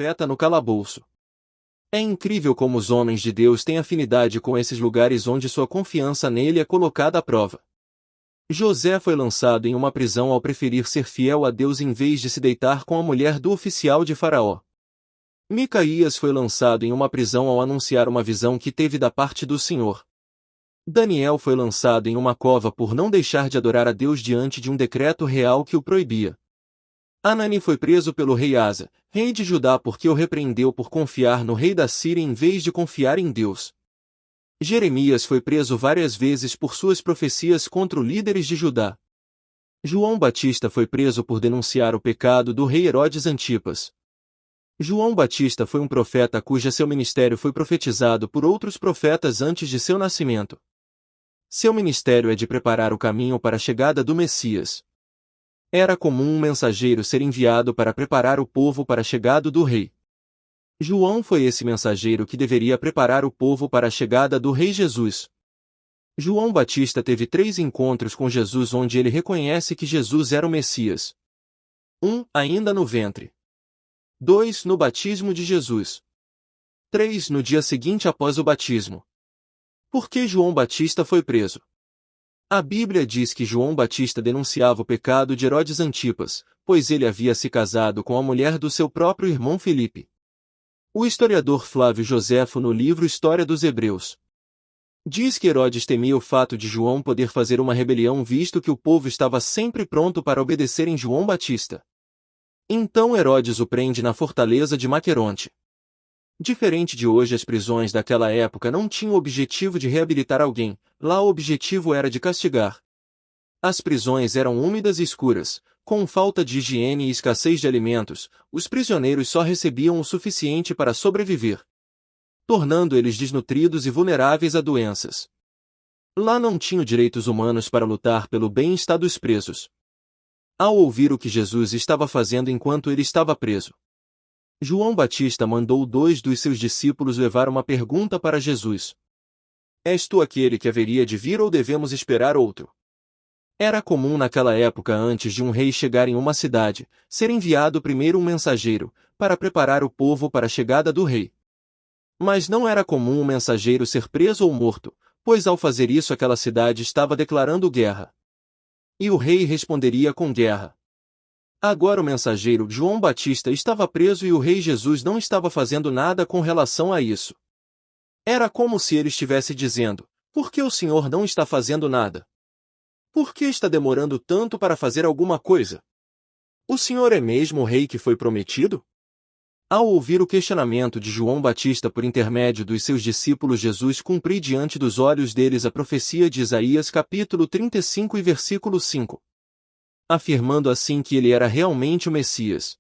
profeta no calabouço. É incrível como os homens de Deus têm afinidade com esses lugares onde sua confiança nele é colocada à prova. José foi lançado em uma prisão ao preferir ser fiel a Deus em vez de se deitar com a mulher do oficial de Faraó. Micaías foi lançado em uma prisão ao anunciar uma visão que teve da parte do Senhor. Daniel foi lançado em uma cova por não deixar de adorar a Deus diante de um decreto real que o proibia. Anani foi preso pelo rei Asa, rei de Judá, porque o repreendeu por confiar no rei da Síria em vez de confiar em Deus. Jeremias foi preso várias vezes por suas profecias contra os líderes de Judá. João Batista foi preso por denunciar o pecado do rei Herodes Antipas. João Batista foi um profeta cujo seu ministério foi profetizado por outros profetas antes de seu nascimento. Seu ministério é de preparar o caminho para a chegada do Messias. Era comum um mensageiro ser enviado para preparar o povo para a chegada do rei. João foi esse mensageiro que deveria preparar o povo para a chegada do rei Jesus. João Batista teve 3 encontros com Jesus onde ele reconhece que Jesus era o Messias. 1. Ainda no ventre. 2. No batismo de Jesus. 3. No dia seguinte após o batismo. Por que João Batista foi preso? A Bíblia diz que João Batista denunciava o pecado de Herodes Antipas, pois ele havia se casado com a mulher do seu próprio irmão Filipe. O historiador Flávio Joséfo, no livro História dos Hebreus, diz que Herodes temia o fato de João poder fazer uma rebelião visto que o povo estava sempre pronto para obedecer em João Batista. Então Herodes o prende na fortaleza de Maqueronte. Diferente de hoje, as prisões daquela época não tinham o objetivo de reabilitar alguém, lá o objetivo era de castigar. As prisões eram úmidas e escuras, com falta de higiene e escassez de alimentos, os prisioneiros só recebiam o suficiente para sobreviver, tornando eles desnutridos e vulneráveis a doenças. Lá não tinham direitos humanos para lutar pelo bem-estar dos presos. Ao ouvir o que Jesus estava fazendo enquanto ele estava preso, João Batista mandou 2 dos seus discípulos levar uma pergunta para Jesus. És tu aquele que haveria de vir ou devemos esperar outro? Era comum naquela época, antes de um rei chegar em uma cidade, ser enviado primeiro um mensageiro, para preparar o povo para a chegada do rei. Mas não era comum o mensageiro ser preso ou morto, pois ao fazer isso aquela cidade estava declarando guerra. E o rei responderia com guerra. Agora o mensageiro João Batista estava preso e o rei Jesus não estava fazendo nada com relação a isso. Era como se ele estivesse dizendo: por que o Senhor não está fazendo nada? Por que está demorando tanto para fazer alguma coisa? O Senhor é mesmo o rei que foi prometido? Ao ouvir o questionamento de João Batista por intermédio dos seus discípulos, Jesus cumpriu diante dos olhos deles a profecia de Isaías capítulo 35 e versículo 5. Afirmando assim que ele era realmente o Messias.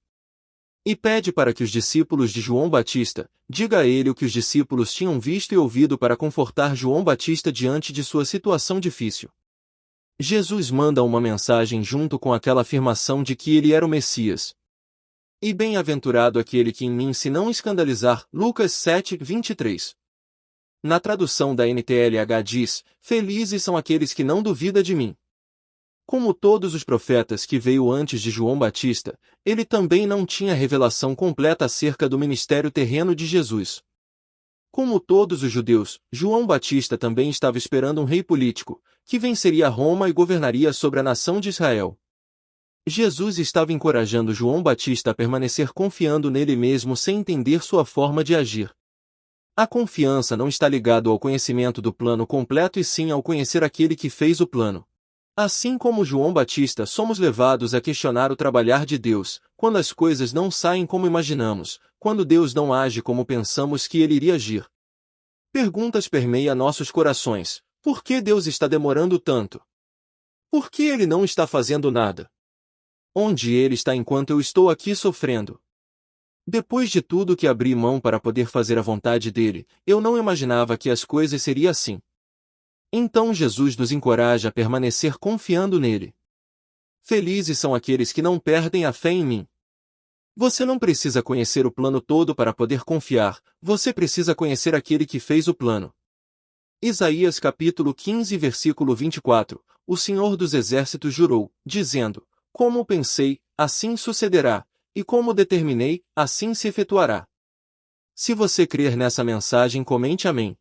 E pede para que os discípulos de João Batista diga a ele o que os discípulos tinham visto e ouvido para confortar João Batista diante de sua situação difícil. Jesus manda uma mensagem junto com aquela afirmação de que ele era o Messias. E bem-aventurado aquele que em mim se não escandalizar, Lucas 7, 23. Na tradução da NTLH diz: felizes são aqueles que não duvidam de mim. Como todos os profetas que veio antes de João Batista, ele também não tinha revelação completa acerca do ministério terreno de Jesus. Como todos os judeus, João Batista também estava esperando um rei político, que venceria Roma e governaria sobre a nação de Israel. Jesus estava encorajando João Batista a permanecer confiando nele mesmo sem entender sua forma de agir. A confiança não está ligada ao conhecimento do plano completo e sim ao conhecer aquele que fez o plano. Assim como João Batista, somos levados a questionar o trabalhar de Deus, quando as coisas não saem como imaginamos, quando Deus não age como pensamos que ele iria agir. Perguntas permeiam nossos corações: por que Deus está demorando tanto? Por que ele não está fazendo nada? Onde ele está enquanto eu estou aqui sofrendo? Depois de tudo que abri mão para poder fazer a vontade dele, eu não imaginava que as coisas seriam assim. Então Jesus nos encoraja a permanecer confiando nele. Felizes são aqueles que não perdem a fé em mim. Você não precisa conhecer o plano todo para poder confiar, você precisa conhecer aquele que fez o plano. Isaías capítulo 15 versículo 24, o Senhor dos Exércitos jurou, dizendo: como pensei, assim sucederá, E como determinei, assim se efetuará. Se você crer nessa mensagem, comente amém.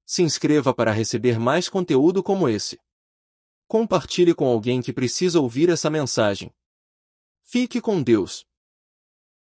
Se inscreva para receber mais conteúdo como esse. Compartilhe com alguém que precisa ouvir essa mensagem. Fique com Deus.